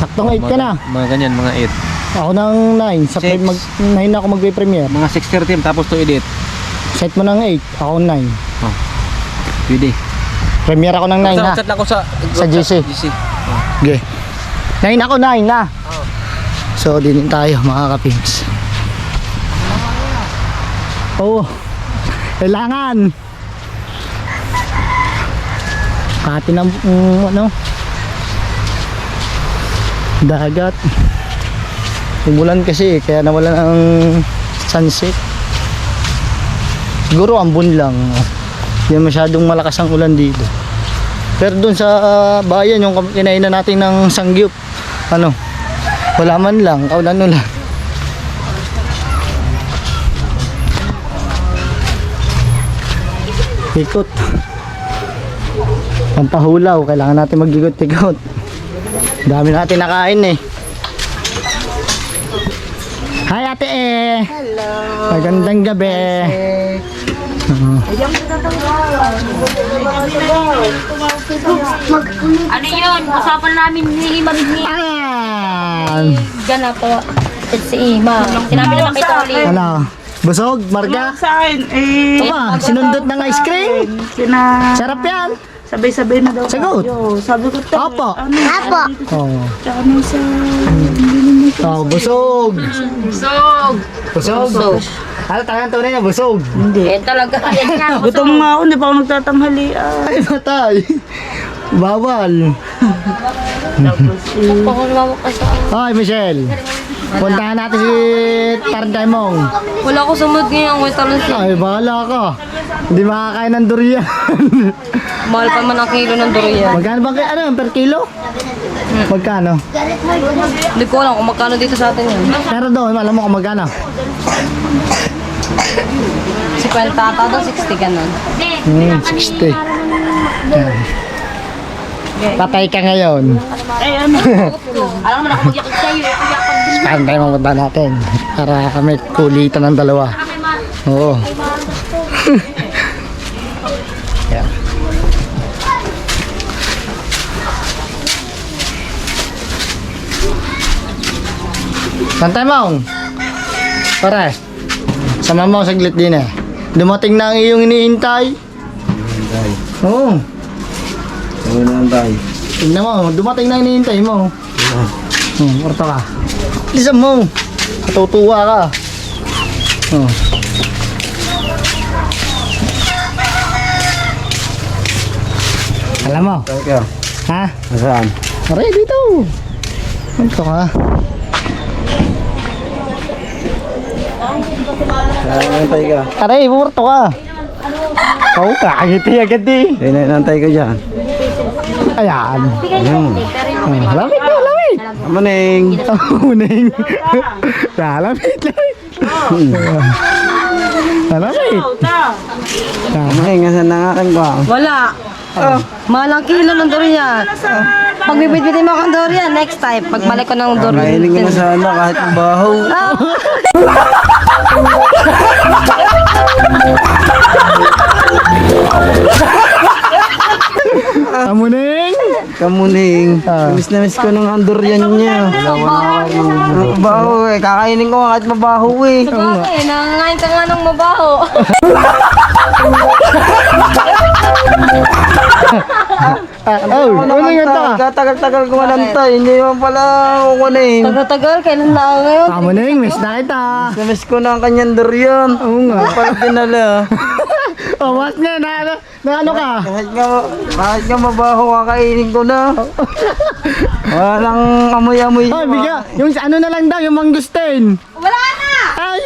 B: Saktong 8 ka na.
E: Mga ganyan, mga 8.
B: Ako ng 9. Saktong 9 na ako magbe-premiere.
E: Mga 6:30 tapos to edit.
B: Set mo ng 8. Ako ng 9.
E: Pwede.
B: Premiere ako ng 9 ha.
E: Chat lang ako sa
B: GC. Okay. 9 ako, 9 na. So, din tayo mga kapings. Oo. Kailangan. Kati ng ano. Dagat. Umulan kasi kaya nawalan ang sunset. Siguro ambon lang. Hindi masyadong malakas ang ulan dito. Pero dun sa bayan, yung kinainan natin ng sangyup, ano, wala man lang, kaulan-ulan. Ikot. Pampahulaw, kailangan natin mag-ikot-ikot. Dami natin nakain eh. Hi Ate E! Hello! Magandang gabi!
C: Ano yun? Usapan namin ni Marini.
B: Ayan!
C: Diyan na po. Si Ima. Sinabi naman kay Toli.
B: Ano? Busog? Marga?
G: Sa akin,
B: Aba, sinundot ng ice cream? Sarap yan!
G: sabay-sabay na daw.
B: Sagot!
G: Sabi ko to.
B: Opo!
C: Apo.
B: Oh.
G: Tsaka nung sa...
B: Oh, busog! Busog! Ano talagang tunay na busog?
C: Eh talaga. Yan nga.
G: Gutom nga ako, hindi pa ako nagtatanghali.
B: Ay, matay! Bawal!
C: Pakulawak ka sa...
B: Hi, Michelle! Puntahan natin si Tardaimong.
C: Wala ko sumunod ngayon. Wait lang siya.
B: Ay, bahala ka. Hindi makakain ng durian.
C: Mahal pa man ang kilo ng durian.
B: Magkano ba kayo? Ano yan, per kilo? Magkano?
C: Hindi ko alam kung magkano dito sa atin yun.
B: Pero doon, alam mo kung magkano?
C: 50 ata doon, 60 ganun.
B: 60. Patay ka ngayon.
C: Alam mo na kung magyakag sa'yo.
B: Saan tayo mapunta natin? Para kami kulitan ng dalawa. Oo. Yeah. Pantay mo. Pare. Sama mo saglit din eh. Dumating na ang iyong iniintay. Oo.
D: Ano naman tayo?
B: Tignan mo, dumating na iniintay mo. Orto ka. Lisa mo. Katutuwa ka. Alam mo?
D: Tayo.
B: Ha?
D: Nasaan?
B: Aray, dito. Orto ka.
D: Nantay ka.
B: Aray, orto ka. Oo, kakangiti agad eh.
D: Nantay ka dyan.
B: Ayan.
D: Ayun.
B: Lamit na, lamit.
D: Amaning.
B: Uning. Lamit, lamit. Lamit.
D: Amaning, asan na akin ba?
C: Wala. Mahal ang kilo ng durian. Pag bibit-bitin mo ang durian, next time, pag balik ko ng durian.
D: Kainin ka na sana kahit mabaho.
B: Kamuning!
D: Kamuning.
B: Ah.
D: Miss na miss ko ng andurian niya. Mabaho eh. Kakainin ko kahit mabaho eh.
C: Bakit? Nangangain ka nga ng mabaho.
B: Ano nga ta?
D: Katagal-tagal ko manantay. Hindi naman pala kukunin.
C: Tagal-tagal, kailan na ako ngayon?
B: Kamuning, miss na kita.
D: Namiss ko na ang kanyang durian. Oo nga. Pala dinala.
B: Oh, mas nga, na ano ka?
D: Kahit nga mabaho, kakainin ko na. Walang amoy-amoy.
B: Oh, bigyan. Yung ano na lang daw, yung mangustin.
C: Wala na!
B: Ay!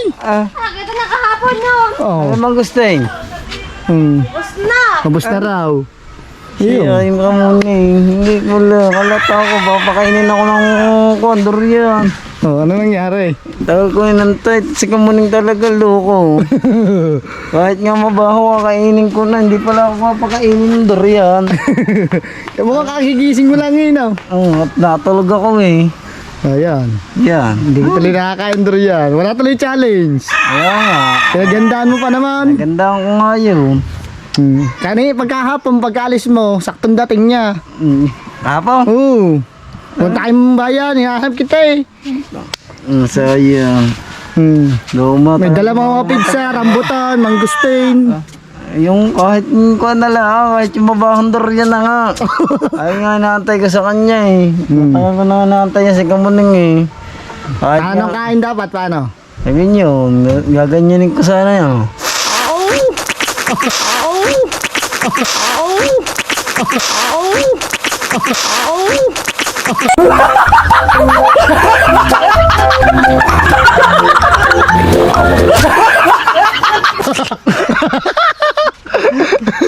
C: Nakita na kahapon yun.
B: Oh.
D: Ano mang gusting?
C: Bus na!
B: Kabus na raw.
D: Ay, kamuning. Hindi ko lang. Kalata ko. Papakainin ako ng kondor yan.
B: Oh, ano nangyari?
D: Tagal ko inantay. Si kamuning talaga loko. Kahit nga mabaho, kakainin ko na. Hindi pala ako papakainin ng durian.
B: Mukhang kagigising mo lang yun, oh.
D: At natulog ako eh.
B: Ayan.
D: Yan.
B: Hindi ko tuloy nakakain durian. Wala tuloy challenge.
D: Ayan nga.
B: Pinagandaan mo pa naman.
D: Ganda ko nga yun.
B: Kani, pagkahapon, pagkaalis mo, saktong dating niya.
D: Apo?
B: Oo. Punta kayong bayan, hihahanap kita eh.
D: Sayang. Luma.
B: May dala mga pizza, rambutan, mangustin.
D: Yung kahit ko na lang, kahit yung mabahong durian na nga. Ay nga, naantay ko sa kanya eh. Matagal ko na naantay niya si kamuning eh. Kahit
B: Anong kain dapat, paano?
D: sabi niyo, gaganyanin ko sana yun.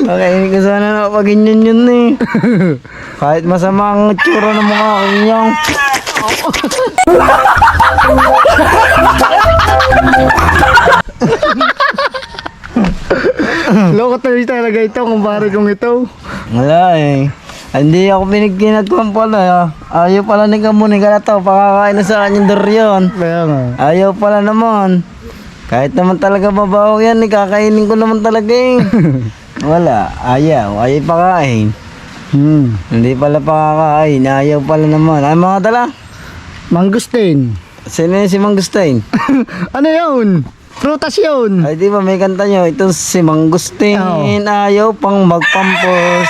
D: Okay, hindi ko sana napaganyan yun eh. Kahit masama ang tsura ng mukha ko niyan.
B: Loko talaga ito, kumpare kong ito.
D: Wala eh. Hindi ako pinagkinagkuhan pala. Ayaw pala ni kamuning ka na to. Pakakain na sa kanyang durian.
B: Kaya nga.
D: Ayaw pala naman. Kahit naman talaga mabaho yan, kakainin ko naman talaga eh. Wala, ayaw pakain. Hindi pala pakakain, ayaw pala naman. Ay mga dala,
B: Mangustin.
D: sino yun si Mangustin?
B: Ano yun? Prutas yun.
D: Ay di ba may kanta nyo, ito si Mangustin, ayaw pang magpampos.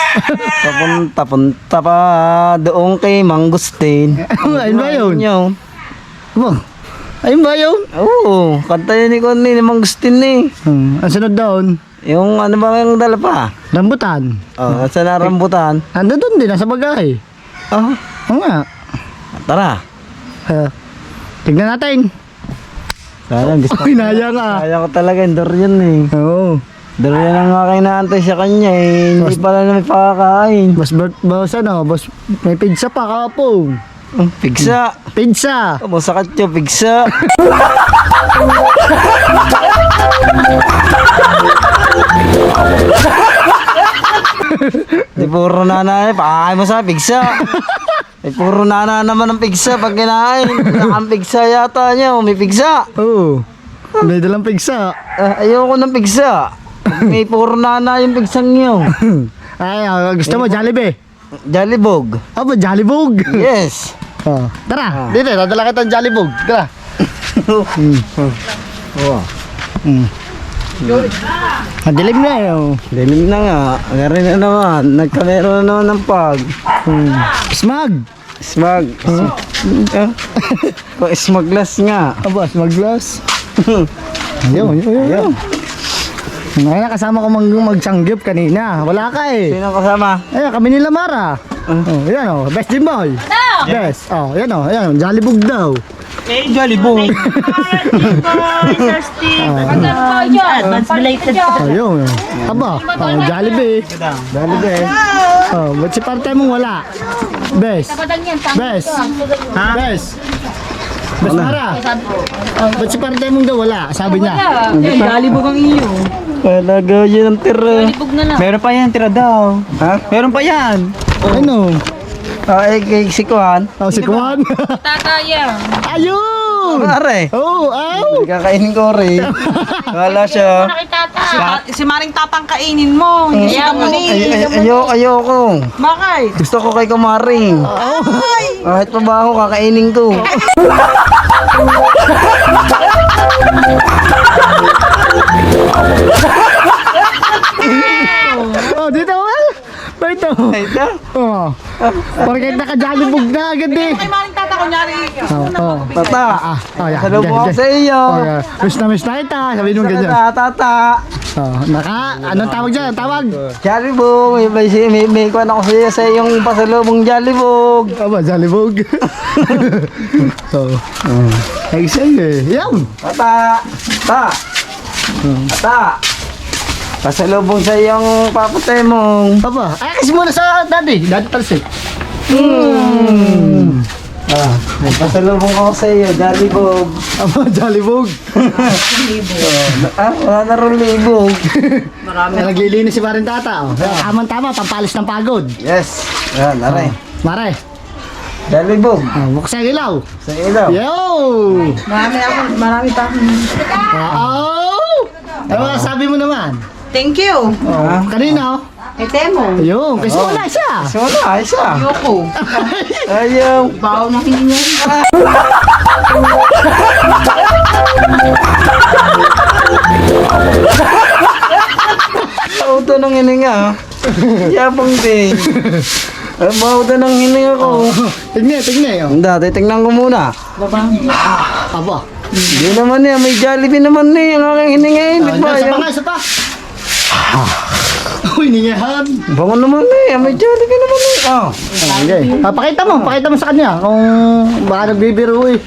D: Papunta pa doon kay Mangustin.
B: Ayun ba yun?
D: Yun.
B: Aba, ayun ba yun?
D: Oo, kanta yun ni Connie ni Mangustin eh.
B: Ang sunod doon,
D: Yung ano ba yung dala pa?
B: rambutan.
D: Oh, sa narambutan.
B: Ando doon din, nasa bagay.
D: Oh,
B: Oo nga.
D: tara.
B: Tignan natin.
D: Sana gusto
B: Uy, naya nga.
D: Kaya ko talaga yung durian eh.
B: Oo.
D: Durian ang nga kayo naantay sa kanya eh. Hindi pala na may pakakain.
B: Boss ano, boss, may pizza pa kapong.
D: Pigsa.
B: Pizza.
D: Masakat yung pigsa. Di puro nana eh. Pakakain mo sa pigsa. Eh puro nana naman ang pigsa pag kinain. Ang pigsa yata niya. May pigsa.
B: Oo. May dalang pizza.
D: Ayoko ng pigsa. May puro nana yung pigsang niyo.
B: Ay, gusto mo, Jollibee?
D: Jollibog.
B: Aba, Jollibog.
D: Yes.
B: Tara, dito, dadala kita ng Jollibog. Tara.
D: Oh.
B: Madilim na yun.
D: Dilim na nga. Gari na naman. Nagkamero na naman ng pag.
B: Smag.
D: Smag. Smaglas nga.
B: Aba, smaglas. Ayun. Ngayon, kasama ko magsanggip kanina. Wala ka eh.
D: Sino kasama?
B: Ayun, kami nila Mara. Oh, yan oh, best Jim Boy. Best. Oh, yan oh, ayan, Jollibog daw.
E: Eh, Jollibong.
C: Advance belated.
B: Ayun. Aba, oh, Jollibee. Jollibee. Oh, ba't si parte mong wala? Best. Best. Best. Best Mara. Ba't si parte mong daw wala? Sabi niya.
E: Jollibong ang iyo.
D: Talaga yun ang tira.
E: Meron pa yan, tira daw.
D: Ha?
E: Meron pa yan.
B: Ano?
D: Ay, kay si Kuhan.
B: Oh, si Kwan.
F: Tataya.
B: Ayun! Yun!
D: Pare.
B: Oh, ow!
D: Kakainin ko rin. Wala siya.
G: Si Maring Tatang kainin mo. Hindi siya kamunin.
D: Ayoko.
G: Bakit?
D: Gusto ko kay Kumaring. Kahit pa ba ako, kakainin ko.
B: Oh, dito well. Dito.
D: Ito?
B: Oh. Parang kahit naka-jollibog na agad eh.
G: Kay Maring Tatang, kunyari.
B: Oh.
D: Tata.
B: Oh, yan.
D: Sa loob
B: Dyan,
D: ako
B: dyan.
D: sa iyo.
B: Oh, yeah. Miss na kita. Sabihin mo ganyan.
D: Tata.
B: Oh, anong tawag dyan? Tawag?
D: Jollibog. May kuhan ako sa iyong pasalubong Jollibog.
B: Aba, jollibog. Oh. Ay, sige. Yan.
D: Tata. Tata. Pasalubong sa iyong papatemong.
B: Aba, ay kasi muna sa daddy. Daddy talsik.
D: May pasalubong ako sa iyo, Jollibog.
B: Aba, jollibog.
D: Wala na rin libog.
B: Naglilinis si Maring Tata. Oh. Tama-tama, pampalis ng pagod.
D: Yes. Yan, aray.
B: Mare,
D: Jollibog.
B: buksan ang ilaw.
D: Sa ilaw.
B: Yo!
G: Marami pa akong...
B: Oh! Ano sabi mo naman?
G: Thank you.
B: Oh, kanina.
G: Ete mo.
B: Ayun, kasi wala siya.
D: So wala, ayos ah.
G: Ayoko.
D: Ayaw.
G: Bawo ng hininga.
D: Auto ng hininga. Yabang din. Auto ng hininga ko.
B: Tignan. Oh.
D: Hindi, titignan ko muna.
B: Aba.
D: Hindi naman yan, may Jollibee naman eh. Ang aking hininga eh. Ba't ba
B: Isa
D: yan?
B: pa. Uy, ningahan.
D: Bango naman eh, may Jollibee naman eh. Oh.
B: Okay. Pakita mo sa kanya kung baka nagbibiro eh.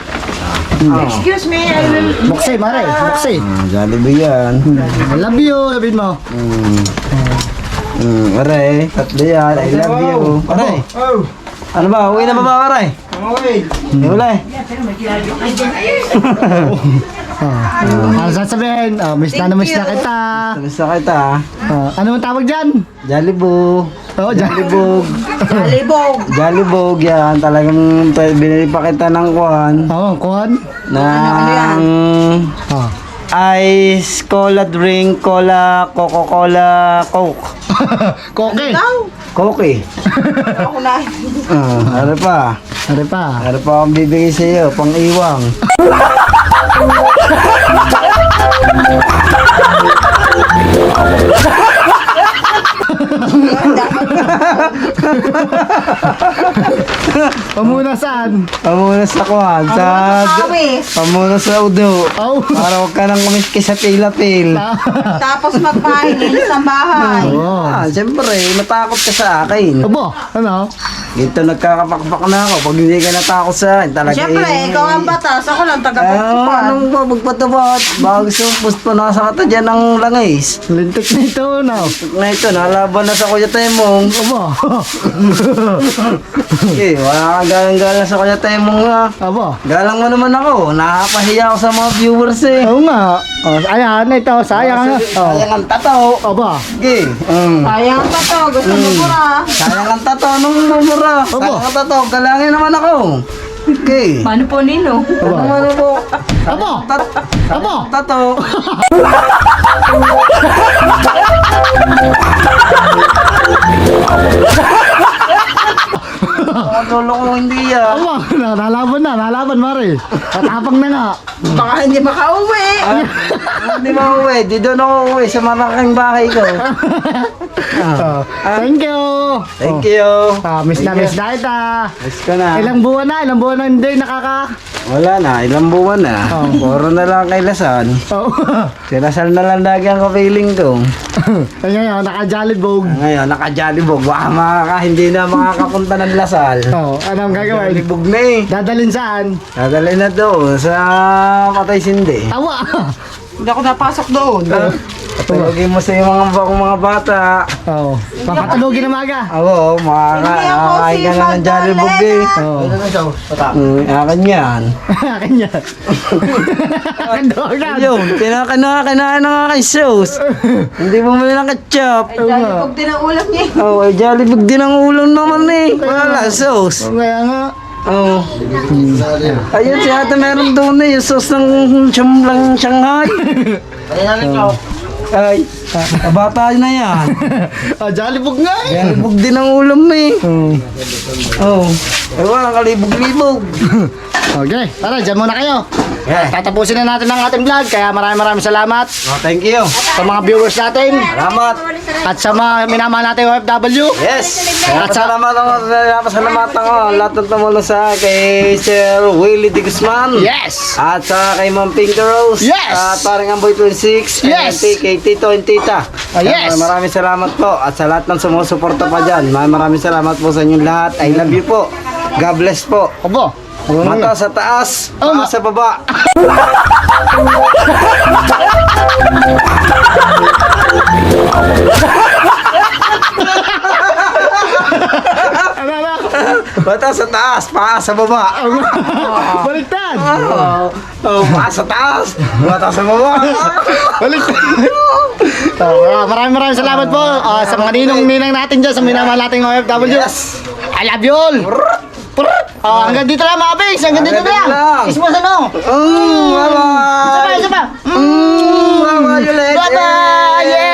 G: Excuse me, I will...
B: Buksay, Mare. Buksay.
D: Jollibee yan.
B: I love you, sabihin mo.
D: Aray, tatlo yan. I love you. Aray. Ano ba? Uwi na ba ba, aray?
E: Okay.
D: Wala eh.
B: Ano sasabihin? Miss na kita.
D: Gusto kita.
B: Ano ang tawag dyan?
D: Jollibee.
B: Oh,
D: Jollibog.
G: Libog.
D: Jollibog yan. Talagang binili pa kita ng kuhan.
B: Oo, kuhan.
D: Ng ice, cola drink, cola, Coca-Cola, Coke.
B: Koke.
D: Coke.
G: Ako na.
D: Ano pa?
B: Ano pa?
D: Ano pa akong bibigay sa iyo? Pang-iwang.
B: Pamuna saan?
D: Pamuna sa kuhan. Pamuna sa udo.
B: Oh.
D: Para huwag ka nang kumiski sa pilapil.
G: Tapos magpahingi sa bahay.
B: Oo.
D: Siyempre, matakot ka sa akin.
B: Abo, ano?
D: Dito nagkakapakpak na ako. Pag hindi ka natakot sa akin, talaga
G: Siyempre, ikaw ang batas. Ako lang taga-pagsipan.
D: anong ba magpatabat? Baka gusto mo pusto na sa kata dyan ng langis.
B: Lintik na ito, no?
D: Na ito, nalaban na sa Kuya Temong.
B: Abo.
D: Okay, wala ka galang-galang sa Kuya Temong ha.
B: Abo.
D: Galang mo naman ako. Nakapahiya ako sa mga viewers eh.
B: Oo nga. Ayan, ito, sayang.
D: Sayang ang tato.
B: Aba.
D: Okay.
G: Sayang pa to. Gusto mo pura.
D: Sayang ang tato. Anong mumura? Sayang ang tato. Galangin naman ako. Okay.
G: Paano po nino?
D: Ano po?
B: Abo. Abo.
D: Tato. Lolo ko hindi yan.
B: Abo. Nalaban, Mare. Tatapang na nga.
G: Baka hindi makauwi.
D: Hindi mauwi. Di doon ako uwi sa malaking bahay ko.
B: Thank you.
D: Thank you.
B: Miss na kita.
D: Miss ko na.
B: Ilang buwan na hindi
D: Wala na. Ilang buwan na. Puro na lang kay Lasan.
B: Oh.
D: Sinasal na lang lagi ang kapiling ko.
B: Ngayon, naka-jollibog.
D: Ngayon, naka-jollibog. Baka hindi na makakapunta ng Lasal.
B: Anong gagawin?
D: Jollibog na eh.
B: Dadalhin saan?
D: Dadalhin na doon sa Patay Sindi.
B: Awa!
G: Hindi ako napasok doon.
D: Patulogin mo sa mga bata.
B: Oo. Papatulogin na maga.
D: Ako, makakain ka na ng Jollibog eh.
B: Oo.
D: Akin yan.
B: Akin yan. Akin daw yan.
D: Yun, pinakanakin na nga kay Sauce. Hindi bumili ng ketchup.
G: Huwag din ang ulam niya.
D: Oh, ay Jollibog din ang ulam naman eh. Wala, Sauce.
B: Kaya nga.
D: Oo. Ayun, si ate meron doon na yung sauce ng siyang Shanghai. Ay, bata na yan.
B: Jollibog nga eh.
D: Kalibog din ang ulam eh. Oo. Ewan, kalibog-libog.
B: Okay, tara, dyan muna kayo. Tatapusin na natin ang ating vlog, kaya maraming salamat
D: Oh, thank you.
B: sa mga viewers natin
D: Salamat.
B: at sa mga minamahal nating OFW.
D: Yes. Salamat ako. Lahat ng tumulong sa kay Sir Willie De Guzman.
B: Yes!
D: At sa kay Ma'am Pink Rose.
B: Yes!
D: At parang Amboy 26.
B: Yes!
D: And kay Tito and Tita.
B: Yes!
D: Maraming salamat po. At sa lahat ng sumusuporta pa dyan. Maraming salamat po sa inyong lahat. I love you po. God bless po.
B: Opo.
D: Mata sa taas,
B: Oh,
D: paa sa baba. Mata sa taas, paa sa baba.
B: Baliktad!
D: Oh, paa sa taas, mata sa baba.
B: Baliktad! Maraming salamat po sa mga ninong-ninang natin dyan, sa minamahal nating OFW.
D: Yes.
B: I love you all! Hanggang dito lang mga Pings, hanggang dito
D: Hanggang dito
B: lang!
D: lang.
B: Ismos ano?
D: Bye-bye.
B: Isa pa!
D: Bye-bye ulit.
B: Bye-bye! Yeah!